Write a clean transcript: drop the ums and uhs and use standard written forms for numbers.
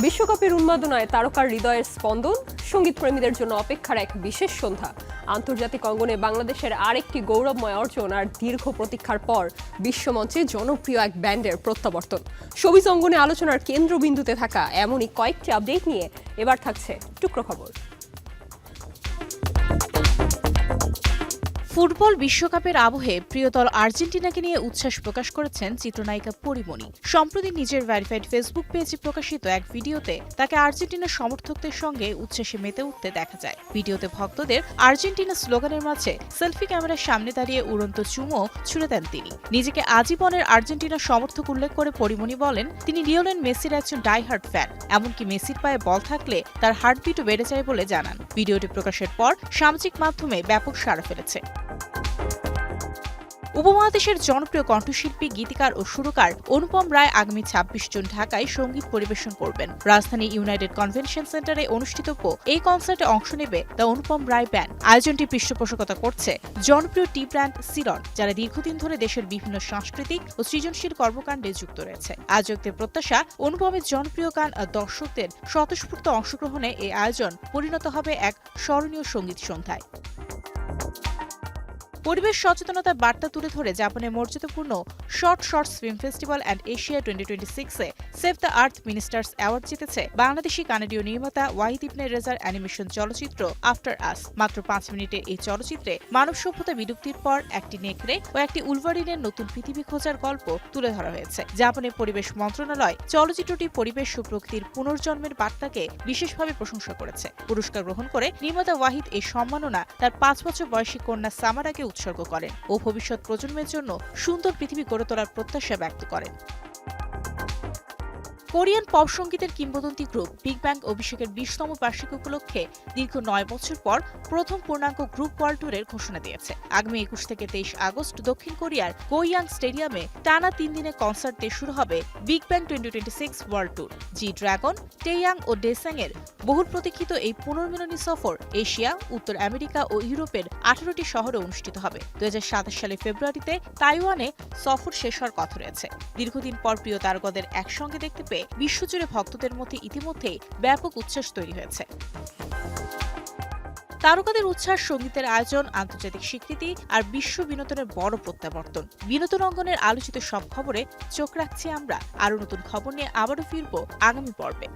বিশ্বকাপের উন্মাদনায় তারকার হৃদয়ের স্পন্দন, সঙ্গীত প্রেমীদের জন্য অপেক্ষার এক বিশেষ সন্ধ্যা। আন্তর্জাতিক অঙ্গনে বাংলাদেশের আরেকটি গৌরবময় অর্জন আর দীর্ঘ প্রতীক্ষার পর বিশ্বমঞ্চে জনপ্রিয় এক ব্যান্ডের প্রত্যাবর্তন। শোবিজ অঙ্গনে আলোচনার কেন্দ্রবিন্দুতে থাকা এমনই কয়েকটি আপডেট নিয়ে এবার থাকছে টুকরো খবর। ফুটবল বিশ্বকাপের আবহে প্রিয় দল আর্জেন্টিনাকে নিয়ে উচ্ছ্বাস প্রকাশ করেছেন চিত্রনায়িকা পরিমণি। সম্প্রতি নিজের ভেরিফাইড ফেসবুক পেজে প্রকাশিত এক ভিডিওতে তাকে আর্জেন্টিনার সমর্থকদের সঙ্গে উচ্ছ্বাসে মেতে উঠতে দেখা যায়। ভিডিওতে ভক্তদের আর্জেন্টিনা স্লোগানের মাঝে সেলফি ক্যামেরার সামনে দাঁড়িয়ে উড়ন্ত চুমো ছুড়ে দেন তিনি। নিজেকে আজীবনের আর্জেন্টিনার সমর্থক উল্লেখ করে পরিমণি বলেন, তিনি লিওনেল মেসির একজন ডাইহার্ড ফ্যান। এমনকি মেসির পায়ে বল থাকলে তার হার্টবিটও বেড়ে যায় বলে জানান। ভিডিওটি প্রকাশের পর সামাজিক মাধ্যমে ব্যাপক সাড়া ফেলেছে। উপমহাদেশের জনপ্রিয় কণ্ঠশিল্পী, গীতিকার ও সুরকার অনুপম রায় আগামী ২৬ জুন ঢাকায় সঙ্গীত পরিবেশন করবেন। রাজধানী ইউনাইটেড কনভেনশন সেন্টারে অনুষ্ঠিতব্য এই কনসার্টে অংশ নেবে দ্য অনুপম রায় ব্যান্ড। আয়োজনটি পৃষ্ঠপোষকতা করছে জনপ্রিয় টি ব্র্যান্ড সিরন, যারা দীর্ঘদিন ধরে দেশের বিভিন্ন সাংস্কৃতিক ও সৃজনশীল কর্মকাণ্ডে যুক্ত রয়েছে। আয়োজকদের প্রত্যাশা, অনুপমের জনপ্রিয় গান দর্শকদের স্বতঃস্ফূর্ত অংশগ্রহণে এই আয়োজন পরিণত হবে এক স্মরণীয় সঙ্গীত সন্ধ্যায়। পরিবেশ সচেতনতার বার্তা তুলে ধরে জাপানের মর্যাদাপূর্ণ shorts film festival and Asia 2026-এ save the earth ministers award জিতেছে বাংলাদেশি কানাডীয় নির্মাতা ওয়াহিদ ইবনে রেজার অ্যানিমেশন চলচ্চিত্র আফটার আস। মাত্র ৫ মিনিটের এই চলচ্চিত্রে মানব সভ্যতা বিলুপ্তির পর একটি নেকড়ে ও একটি উলভারিনের নতুন পৃথিবী খোঁজার গল্প তুলে ধরা হয়েছে। জাপানের পরিবেশ মন্ত্রণালয় চলচ্চিত্রটি পরিবেশ ও প্রকৃতির পুনর্জন্মের বার্তাকে বিশেষভাবে প্রশংসা করেছে। পুরস্কার গ্রহণ করে নির্মাতা ওয়াহিদ এই সম্মাননা তার ৫ বছর বয়সী কন্যা সামারাকে উৎসর্গ করেন ও ভবিষ্যৎ প্রজন্মের জন্য সুন্দর পৃথিবী গড়ে তোলার প্রত্যাশা ব্যক্ত করেন। কোরিয়ান পপ সঙ্গীতের কিংবদন্তি গ্রুপ বিগ ব্যাং অভিষেকের ২০তম বার্ষিকী উপলক্ষে দীর্ঘ ৯ বছর পর প্রথম পূর্ণাঙ্গ গ্রুপ ওয়ার্ল্ড ট্যুরের ঘোষণা দিয়েছে। আগামী ২১ থেকে ২৩ আগস্ট দক্ষিণ কোরিয়ার গোয়াং স্টেডিয়ামে টানা ৩ দিনের কনসার্ট দিয়ে শুরু হবে বিগ ব্যাং 2026 ওয়ার্ল্ড ট্যুর। জি ড্রাগন, টেয়াং ও ডেসাং এর বহুল প্রতীক্ষিত এই পুনর্মিলনী সফর এশিয়া, উত্তর আমেরিকা ও ইউরোপের ১৮টি শহরে অনুষ্ঠিত হবে। ২০২৭ সালের ফেব্রুয়ারিতে তাইওয়ানে সফর শেষ হওয়ার কথা রয়েছে। দীর্ঘদিন পর প্রিয় তারকাদের একসঙ্গে দেখতে পেয়ে বিশ্বজুড়ে ভক্তদের মধ্যে ইতিমধ্যেই ব্যাপক উচ্ছ্বাস তৈরি হয়েছে। তারকাদের উচ্ছ্বাস, সঙ্গীতের আয়োজন, আন্তর্জাতিক স্বীকৃতি আর বিশ্ব বিনোদনের বড় প্রত্যাবর্তন। বিনোদন অঙ্গনের আলোচিত সব খবরে চোখ রাখছি আমরা। আরও নতুন খবর নিয়ে আবারও ফিরব আগামী পর্বে।